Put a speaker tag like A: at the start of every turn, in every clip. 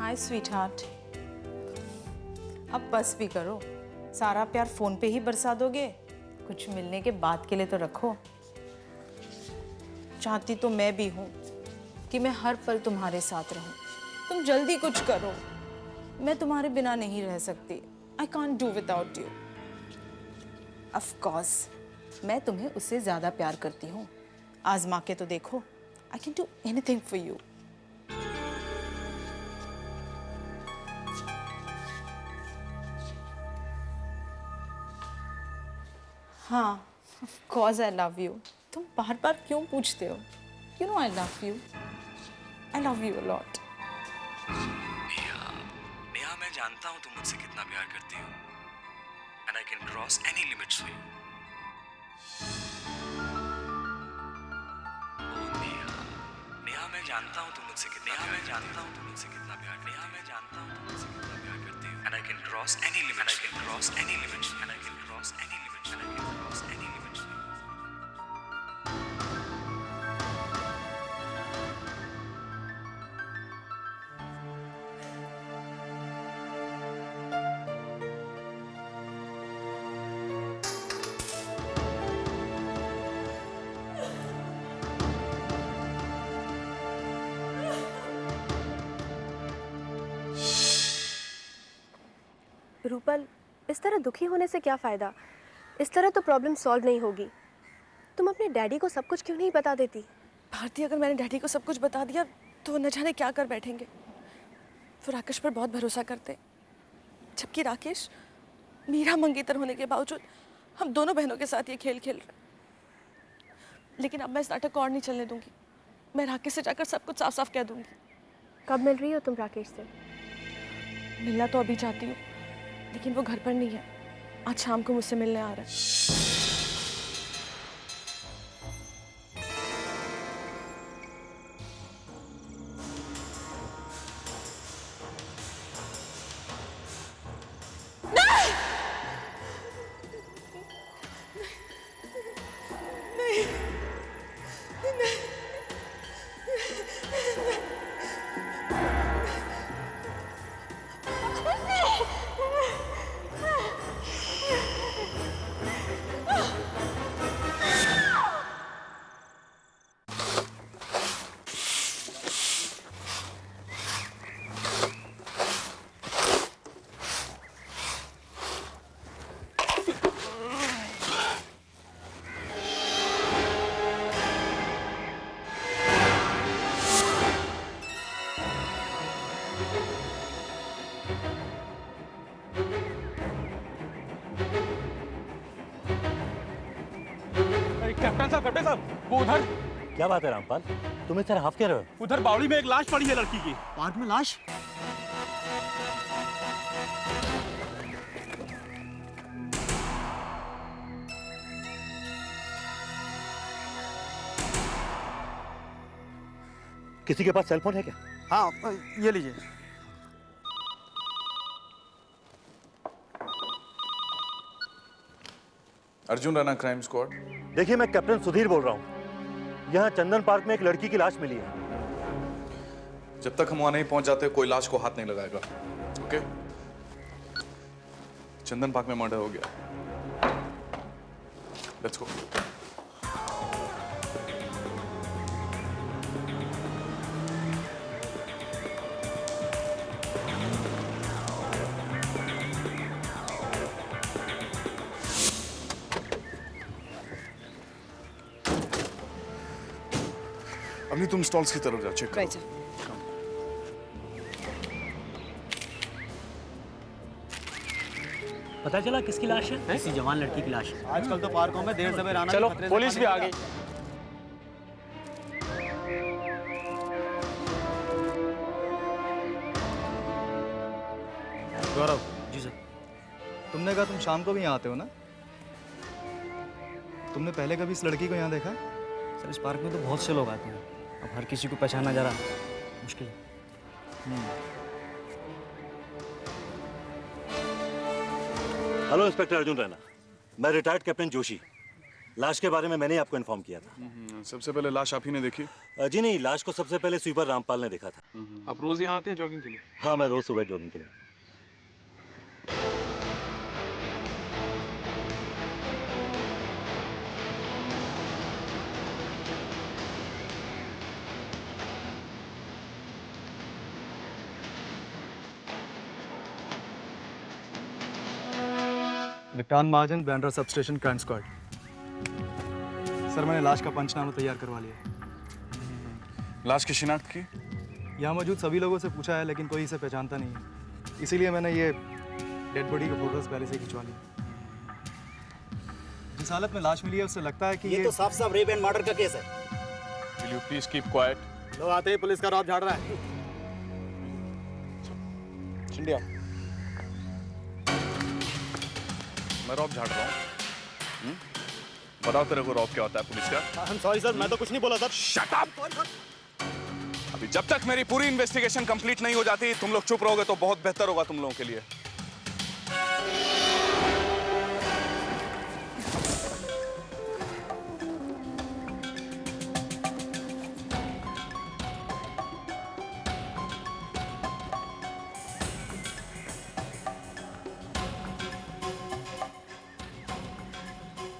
A: हाय sweet heart. अब बस भी करो, सारा प्यार फोन पे ही बरसा दोगे? कुछ मिलने के बाद के लिए तो रखो। चाहती तो मैं भी हूँ कि मैं हर पल तुम्हारे साथ रहूं। तुम जल्दी कुछ करो, मैं तुम्हारे बिना नहीं रह सकती। I can't do without you. Of course मैं तुम्हें उससे ज्यादा प्यार करती हूँ। आजमा के तो देखो। I can do anything for you. हाँ, of course I love you. तुम बार बार क्यों पूछते हो? You know I love you. I love you a lot.
B: Neha, Neha मैं जानता हूँ तुम मुझसे कितना प्यार करती हो। And I can cross any limits for you. Neha, Neha मैं जानता हूँ तुम मुझसे कितना प्यार करती हो। And I can cross any limits. And I can cross any limits. And I can cross any limits. And I can cross any limits.
C: Rupal, इस तरह दुखी होने से क्या फ़ायदा? इस तरह तो प्रॉब्लम सॉल्व नहीं होगी। तुम अपने डैडी को सब कुछ क्यों नहीं बता देती?
D: भारती, अगर मैंने डैडी को सब कुछ बता दिया तो न जाने क्या कर बैठेंगे। वो राकेश पर बहुत भरोसा करते, जबकि राकेश मीरा मंगेतर होने के बावजूद हम दोनों बहनों के साथ ये खेल खेल रहे। लेकिन अब मैं इस नाटक को और नहीं चलने दूंगी। मैं राकेश से जाकर सब कुछ साफ साफ कह दूंगी।
C: कब मिल रही हो तुम राकेश से?
D: मिलना तो अभी चाहती हूँ, लेकिन वो घर पर नहीं है। आज शाम को मुझसे मिलने आ रहा है।
E: कैप्टन साहब, वो उधर।
F: क्या बात है रामपाल, तुम इस तरह हाफ कह रहे हो?
E: उधर बावड़ी में एक लाश पड़ी है लड़की की।
G: पार्क में लाश?
F: किसी के पास सेल फोन है क्या?
G: हाँ, ये लीजिए।
H: Arjun Rana, crime squad.
F: देखिए, मैं कैप्टन सुधीर बोल रहा हूँ। यहाँ चंदन पार्क में एक लड़की की लाश मिली है।
H: जब तक हम वहां नहीं पहुंच जाते कोई लाश को हाथ नहीं लगाएगा। ओके? चंदन पार्क में मर्डर हो गया। Let's go. अभी तुम स्टॉल्स की तरफ जाओ, चेक करो।
I: पता चला किसकी लाश है? किसी जवान लड़की की लाश है।
G: आजकल तो पार्कों में देर सवेर आना।
E: चलो, पुलिस भी आ गई।
G: गौरव
I: जी सर।
G: तुमने कहा तुम शाम को भी यहाँ आते हो ना? तुमने पहले कभी इस लड़की को यहाँ देखा?
I: सर, इस पार्क में तो बहुत से लोग आते हैं। अब हर किसी को पहचानना जरा मुश्किल है।
F: हेलो इंस्पेक्टर अर्जुन रैना, मैं रिटायर्ड कैप्टन जोशी। लाश के बारे में मैंने ही आपको इन्फॉर्म किया था।
H: सबसे पहले लाश आप ही ने देखी?
F: जी नहीं, लाश को सबसे पहले स्वीपर रामपाल ने देखा था।
E: आप रोज यहाँ आते हैं जॉगिंग के लिए?
F: हाँ, मैं रोज सुबह जॉगिंग के लिए।
G: विक्रांत महाजन, Bandra sub station, crime squad. Sir, मैंने लाश का पंचनामा तैयार करवा लिया।
H: लाश की शिनाख्त की?
G: यहाँ मौजूद सभी लोगों से पूछा है, लेकिन कोई इसे पहचानता नहीं है। इसीलिए मैंने ये डेड बॉडी के फोटोज पहले से खिंचवा लिए। जिस हालत में लाश मिली है उससे लगता है कि
J: ये तो साफ साफ रेप एंड मर्डर का केस है।
H: Will you please keep quiet?
J: लो आते ही पुलिस का रौब झाड़ रहा है।
H: चिंडिया, मैं रौब झाड़ रहा हूँ। बताओ तेरे को रौब क्या होता है पुलिस का?
J: I'm sorry सर, मैं तो कुछ नहीं बोला सर।
H: Shut up! अभी जब तक मेरी पूरी इन्वेस्टिगेशन कंप्लीट नहीं हो जाती तुम लोग चुप रहोगे तो बहुत बेहतर होगा तुम लोगों के लिए।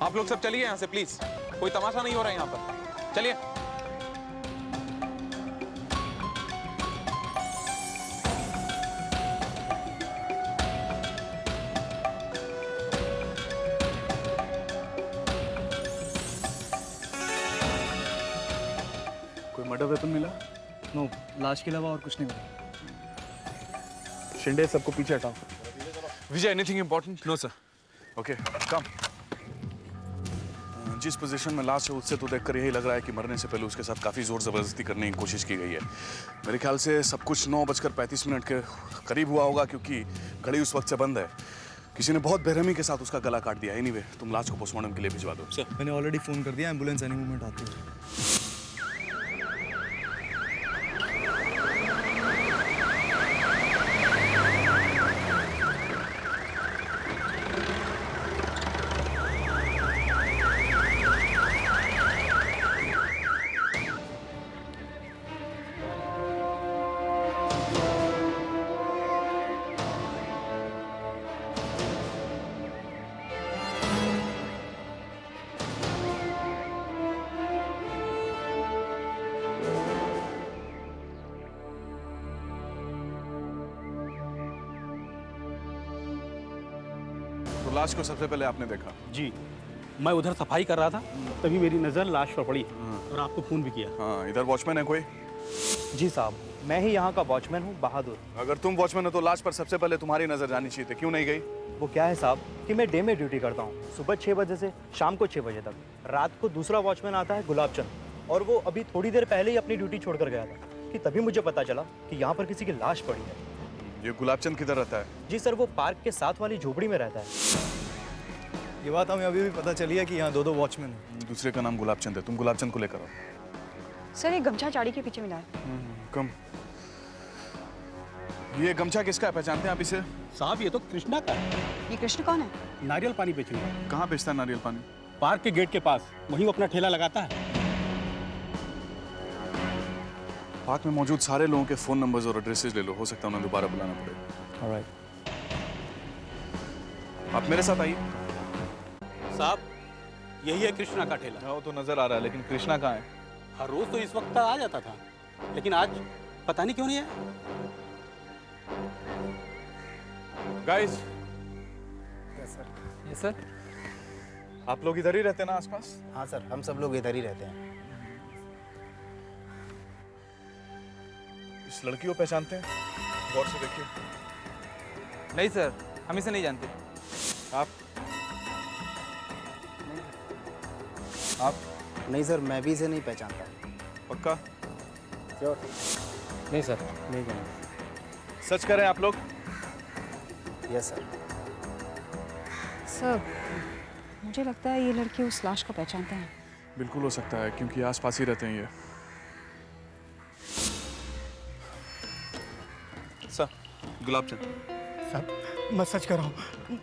K: आप लोग सब चलिए यहाँ से प्लीज, कोई तमाशा नहीं हो रहा है यहाँ पर, चलिए।
H: कोई मर्डर वेपन मिला?
G: नो, लाश के अलावा और कुछ नहीं मिला।
H: शिंदे, सबको पीछे हटाओ। Vijay, anything important? No sir. Okay, come. जिस पोजीशन में लाश है उससे तो देखकर यही लग रहा है कि मरने से पहले उसके साथ काफ़ी जोर ज़बरदस्ती करने की कोशिश की गई है। मेरे ख्याल से सब कुछ 9:35 के करीब हुआ होगा, क्योंकि घड़ी उस वक्त से बंद है। किसी ने बहुत बेरहमी के साथ उसका गला काट दिया। एनीवे, तुम लाश को पोस्टमार्टम के लिए भिजवा दो।
G: सर, मैंने ऑलरेडी फ़ोन कर दिया, एम्बुलेंस एनी मोमेंट आती है।
H: तो लाश को सबसे पहले आपने देखा?
E: जी, मैं उधर सफाई कर रहा था, तभी मेरी नज़र लाश पर पड़ी और आपको फ़ोन भी किया।
H: हाँ, इधर वॉचमैन है कोई?
I: जी साहब, मैं ही यहाँ का वॉचमैन हूँ, बहादुर।
H: अगर तुम वॉचमैन हो तो लाश पर सबसे पहले तुम्हारी नजर जानी चाहिए थी, क्यों नहीं गई?
I: वो क्या है साहब कि मैं डे में ड्यूटी करता हूँ, सुबह 6 बजे से शाम को 6 बजे तक। रात को दूसरा वॉचमैन आता है, गुलाबचंद, और वो अभी थोड़ी देर पहले ही अपनी ड्यूटी छोड़कर गया था कि तभी मुझे पता चला कि यहाँ पर किसी की लाश पड़ी है।
H: ये गुलाबचंद किधर रहता है?
I: जी सर, वो पार्क के साथ वाली झोपड़ी में रहता है।
G: ये बात हमें अभी भी पता चली है कि यहाँ दो वॉचमैन हैं।
H: दूसरे का नाम गुलाबचंद है, तुम गुलाबचंद को लेकर आओ।
C: सर, ये गमछा चाड़ी के पीछे मिला है।
H: कम। ये गमछा किसका है, पहचानते हैं आप इसे?
E: साहब, ये तो कृष्णा का है।
C: ये कृष्ण कौन है?
E: नारियल पानी बेचूंगा।
H: कहाँ बेचता है नारियल पानी?
E: पार्क के गेट के पास, वहीं वो अपना ठेला लगाता है।
H: पार्क में मौजूद सारे लोगों के फोन नंबर्स और एड्रेसेस ले लो, हो सकता है उन्हें दोबारा बुलाना पड़े।
I: ऑलराइट।
H: आप मेरे साथ आइए।
E: साहब, यही है कृष्णा का ठेला।
H: हाँ, वो तो नजर आ रहा है, लेकिन कृष्णा कहाँ है?
E: हर रोज तो इस वक्त आ जाता था, लेकिन आज पता नहीं क्यों नहीं आया।
H: Guys,
J: yes sir.
H: आप लोग इधर ही रहते हैं ना आसपास?
J: हाँ सर, हम सब लोग इधर ही रहते हैं।
H: इस लड़की को पहचानते हैं? गौर से देखिए।
K: नहीं सर, हम इसे नहीं जानते।
H: आप
J: नहीं सर, मैं भी इसे नहीं पहचानता।
H: पक्का?
J: श्योर।
I: नहीं सर, नहीं जानता।
H: सच कह रहे हैं आप लोग?
J: Yes sir.
A: सर, मुझे लगता है ये लड़की उस लाश को पहचानते हैं।
H: बिल्कुल हो सकता है, क्योंकि आसपास ही रहते हैं ये। सर, गुलाबचंद।
L: साहब, मैं सच कर रहा हूँ,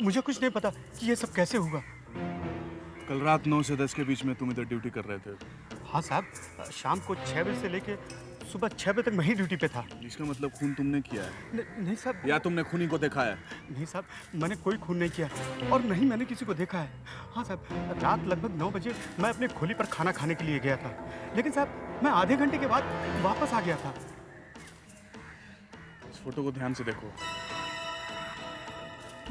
L: मुझे कुछ नहीं पता कि ये सब कैसे हुआ।
H: कल रात 9 से 10 के बीच में तुम इधर ड्यूटी कर रहे थे।
I: हाँ साहब, शाम को 6 बजे से लेके सुबह 6 बजे तक मैं ही ड्यूटी पे था।
H: इसका मतलब खून तुमने किया है?
I: नहीं साहब।
H: या तुमने खूनी को देखा है?
I: नहीं साहब, मैंने कोई खून नहीं किया और नहीं मैंने किसी को देखा है। हाँ साहब, रात लगभग 9 बजे मैं अपने खोली पर खाना खाने के लिए गया था, लेकिन साहब मैं आधे घंटे के बाद वापस आ गया था।
H: इस फोटो को ध्यान से देखो।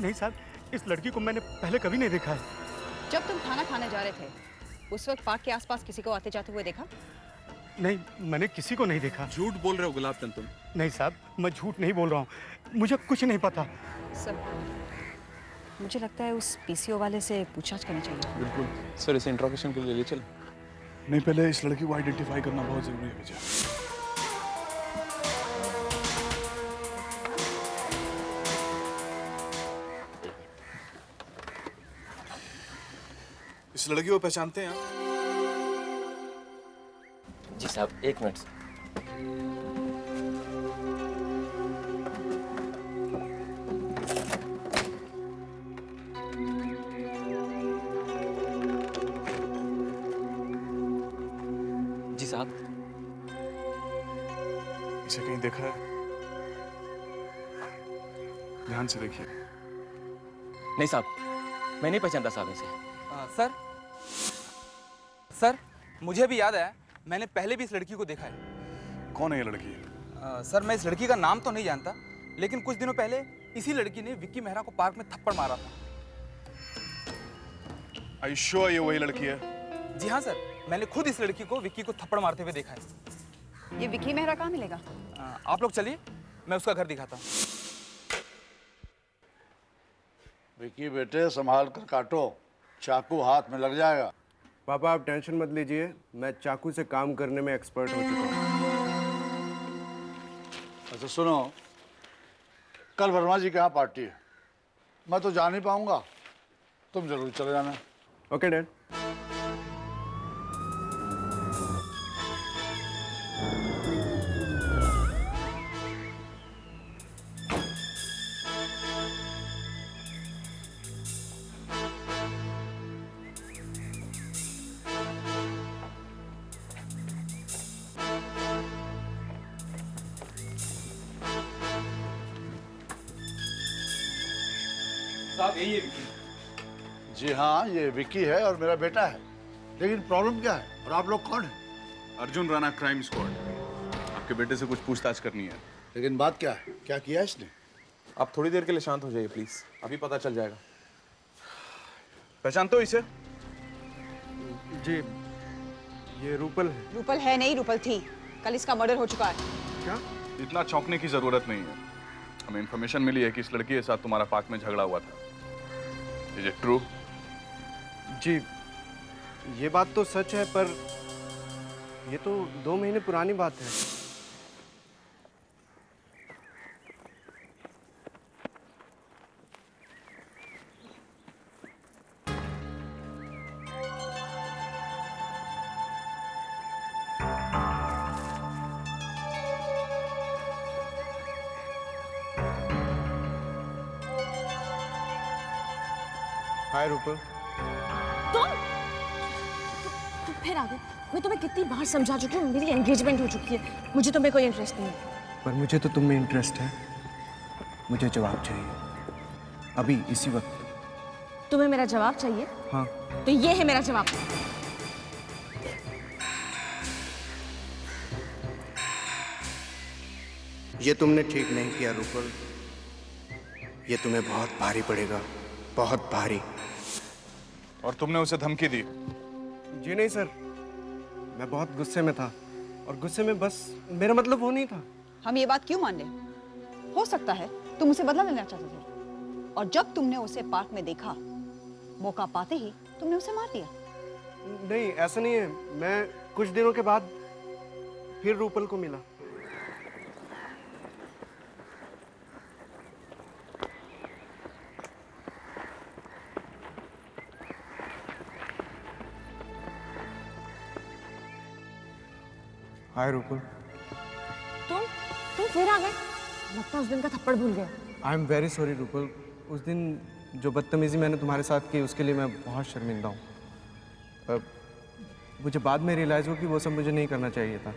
I: नहीं साहब, इस लड़की को मैंने पहले कभी नहीं देखा है।
L: जब तुम खाना खाने जा रहे थे उस वक्त पार्क के आसपास किसी को आते जाते हुए देखा?
I: नहीं, मैंने किसी को नहीं देखा।
H: झूठ बोल रहे हो गुलाब चंद तुम।
I: नहीं साहब, मैं झूठ नहीं बोल रहा हूँ, मुझे कुछ नहीं पता।
L: सर, मुझे लगता है उस पीसीओ वाले से पूछताछ करनी चाहिए।
H: बिल्कुल
K: सर, इसे इंट्रोगेशन के लिए ले चल।
H: नहीं, पहले इस लड़की को आइडेंटिफाई करना बहुत जरूरी है विजय। इस लड़की को पहचानते हैं आप?
M: जी साहब, 1 मिनट। जी साहब।
H: इसे कहीं देखा है? ध्यान से देखिए।
M: नहीं साहब, मैं नहीं पहचानता साहब इसे।
K: सर, मुझे भी याद है, मैंने पहले भी इस लड़की को देखा है।
H: कौन है ये लड़की?
K: सर, मैं इस लड़की का नाम तो नहीं जानता, लेकिन कुछ दिनों पहले इसी लड़की ने विक्की मेहरा को पार्क में थप्पड़ मारा था।
H: Are you sure ये वही लड़की है?
K: जी हाँ सर, मैंने खुद इस लड़की को विक्की को थप्पड़ मारते हुए देखा है।
L: ये विक्की मेहरा कहाँ मिलेगा?
K: आप लोग चलिए, मैं उसका घर दिखाता हूँ।
N: विक्की बेटे, संभाल कर काटो, चाकू हाथ में लग जाएगा।
O: पापा आप टेंशन मत लीजिए, मैं चाकू से काम करने में एक्सपर्ट हो चुका हूँ।
N: अच्छा सुनो, कल वर्मा जी के यहाँ पार्टी है, मैं तो जा नहीं पाऊंगा, तुम जरूर चले जाना।
O: Okay dad.
K: साहब, यही है विक्की।
N: जी हाँ, ये विक्की है और मेरा बेटा है, लेकिन प्रॉब्लम क्या है और आप लोग कौन हैं?
H: Arjun Rana, crime squad. आपके बेटे से कुछ पूछताछ करनी है।
N: लेकिन बात क्या है, क्या किया इसने?
K: आप थोड़ी देर के लिए शांत हो जाइए प्लीज, अभी पता चल जाएगा।
H: पहचानते हो इसे?
O: जी, ये रूपल है।
L: रूपल है नहीं, रूपल थी। कल इसका मर्डर हो चुका है।
O: क्या?
H: इतना चौंकने की जरूरत नहीं है। हमें इंफॉर्मेशन मिली है कि इस लड़की के साथ तुम्हारा पार्क में झगड़ा हुआ था। Is it true?
O: जी, ये बात तो सच है, पर ये तो 2 महीने पुरानी बात है। हाय रूपल।
D: तुम फिर आ गए। मैं तुम्हें कितनी बार समझा चुकी हूँ, मेरी एंगेजमेंट हो चुकी है, मुझे तुम्हें कोई इंटरेस्ट नहीं है।
O: पर मुझे तो तुम में इंटरेस्ट है, मुझे जवाब चाहिए अभी इसी वक्त।
D: तुम्हें मेरा जवाब चाहिए?
O: हाँ।
D: तो ये है मेरा जवाब।
O: ये तुमने ठीक नहीं किया रूपल, ये तुम्हें बहुत भारी पड़ेगा, बहुत भारी।
H: और तुमने उसे धमकी दी?
O: जी नहीं सर, मैं बहुत गुस्से में था और गुस्से में बस मेरा मतलब वो नहीं था।
L: हम ये बात क्यों मान ले? हो सकता है तुम उसे बदला लेना चाहते थे, और जब तुमने उसे पार्क में देखा, मौका पाते ही तुमने उसे मार दिया।
O: नहीं, ऐसा नहीं है, मैं कुछ दिनों के बाद फिर रूपल को मिला। हाय रूपल।
D: तुम फिर आ गए? लगता है उस दिन का थप्पड़ भूल गए।
O: I am very sorry Rupal, उस दिन जो बदतमीजी मैंने तुम्हारे साथ की उसके लिए मैं बहुत शर्मिंदा हूँ। मुझे बाद में रियलाइज़ हो कि वो सब मुझे नहीं करना चाहिए था,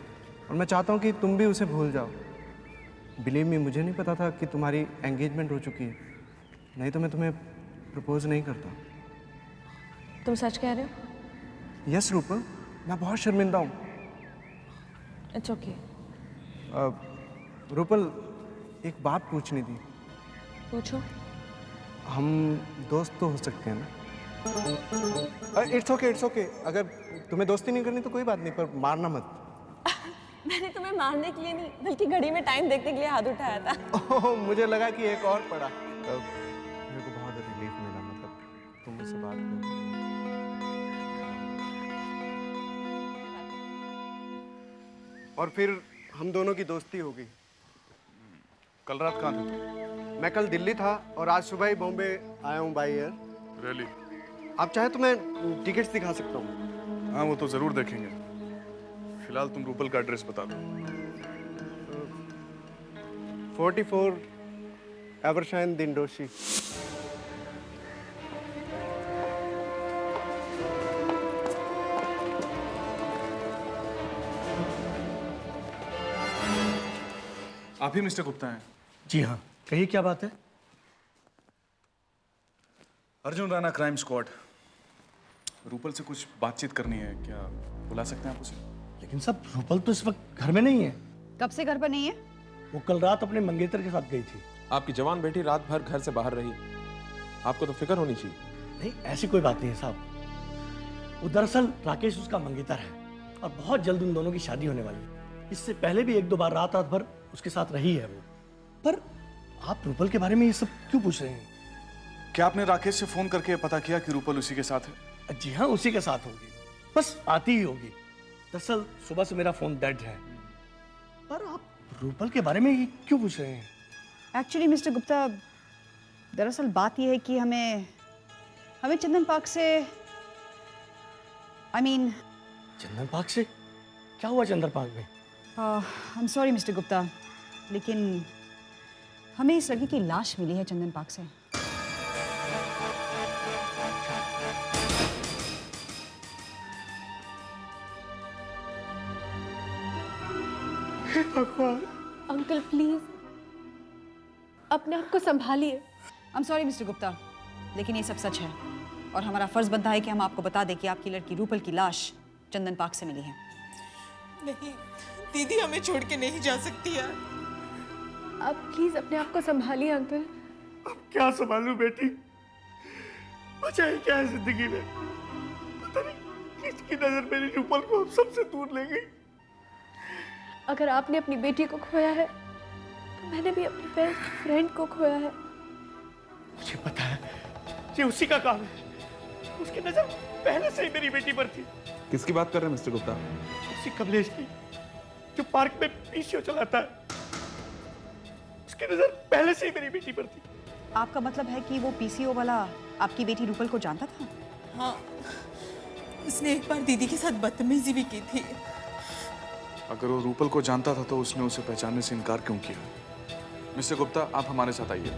O: और मैं चाहता हूँ कि तुम भी उसे भूल जाओ। बिलीव मी, मुझे नहीं पता था कि तुम्हारी एंगेजमेंट हो चुकी है, नहीं तो मैं तुम्हें प्रपोज नहीं करता।
D: तुम सच कह रहे हो?
O: यस रूपल, मैं बहुत शर्मिंदा हूँ।
D: It's okay.
O: रूपल, एक बात पूछनी थी।
D: पूछो।
O: हम दोस्त तो हो सकते हैं ना? It's okay, it's okay. अगर तुम्हें दोस्ती नहीं करनी तो कोई बात नहीं, पर मारना मत।
D: मैंने तुम्हें मारने के लिए नहीं, बल्कि घड़ी में टाइम देखने के लिए हाथ उठाया था।
O: ओह, मुझे लगा कि एक और पड़ा। मेरे को बहुत रिलीफ मिला, मतलब तुम मुझसे बात करो। और फिर हम दोनों की दोस्ती हो गई।
H: कल रात कहाँ थे?
O: मैं कल दिल्ली था और आज सुबह ही बॉम्बे आया हूँ बाय एयर।
H: रियली?
O: आप चाहे तो मैं टिकट्स दिखा सकता हूँ।
H: हाँ, वो तो जरूर देखेंगे। फिलहाल तुम रूपल का एड्रेस बता दो।
O: 44 एवरशाइन दिंडोशी।
H: आप ही मिस्टर गुप्ता हैं?
F: जी हाँ, कहिए क्या बात है?
H: Arjun Rana, crime squad. रूपल से कुछ बातचीत करनी है, क्या बुला सकते हैं आप उसे?
F: लेकिन सब रूपल तो इस वक्त घर में नहीं है।
L: कब से घर पर नहीं है?
F: वो कल रात अपने मंगेतर के साथ गई थी।
P: आपकी जवान बेटी रात भर घर से बाहर रही, आपको तो फिक्र होनी चाहिए।
F: नहीं, ऐसी कोई बात नहीं है साहब। वो दरअसल राकेश उसका मंगेतर है और बहुत जल्द उन दोनों की शादी होने वाली है। इससे पहले भी एक दो बार रात भर उसके साथ रही है वो। पर आप रूपल के बारे में ये सब क्यों पूछ रहे हैं?
H: क्या आपने राकेश से फोन करके पता किया कि रूपल उसी के साथ है?
F: जी हाँ, उसी के साथ होगी, बस आती ही होगी। दरअसल सुबह से मेरा फोन डेड है। पर आप रूपल के बारे में ये क्यों पूछ रहे हैं?
L: एक्चुअली मिस्टर गुप्ता, दरअसल बात यह है कि हमें चंदन पार्क से
F: चंदन पार्क से? क्या हुआ चंदन पार्क में?
L: आई एम सॉरी मिस्टर गुप्ता, लेकिन हमें इस लड़की की लाश मिली है चंदन पार्क से।
C: भगवान। अंकल प्लीज अपने आप को संभालिए।
L: I am sorry mister Gupta, लेकिन ये सब सच है और हमारा फर्ज बनता है कि हम आपको बता दें कि आपकी लड़की रूपल की लाश चंदन पार्क से मिली है।
A: नहीं दीदी, हमें छोड़ के नहीं जा सकती यार।
C: आप प्लीज अपने आप को संभालिए अंकल।
F: अब क्या संभालूं बेटी? बचा ही क्या है जिंदगी में? पता नहीं किसकी नजर मेरी रूपल को अब सबसे दूर ले गई।
C: अगर आपने अपनी बेटी को खोया है तो मैंने भी अपनी बेस्ट फ्रेंड को खोया है।
F: मुझे पता है ये उसी का काम है। उसकी नजर पहले से ही मेरी बेटी पर थी।
P: किसकी बात कर रहे हैं मिस्टर गुप्ता?
F: उसी कमलेश की जो पार्क में पीसीओ चलाता है। उसकी नजर पहले से ही मेरी बेटी पर थी।
L: आपका मतलब है कि वो पीसीओ वाला आपकी बेटी रूपल को जानता था?
A: हाँ, उसने एक बार दीदी के साथ बदतमीजी भी की थी।
H: अगर वो रूपल को जानता था तो उसने उसे पहचानने से इनकार क्यों किया? मिस्टर गुप्ता, आप हमारे साथ आइए।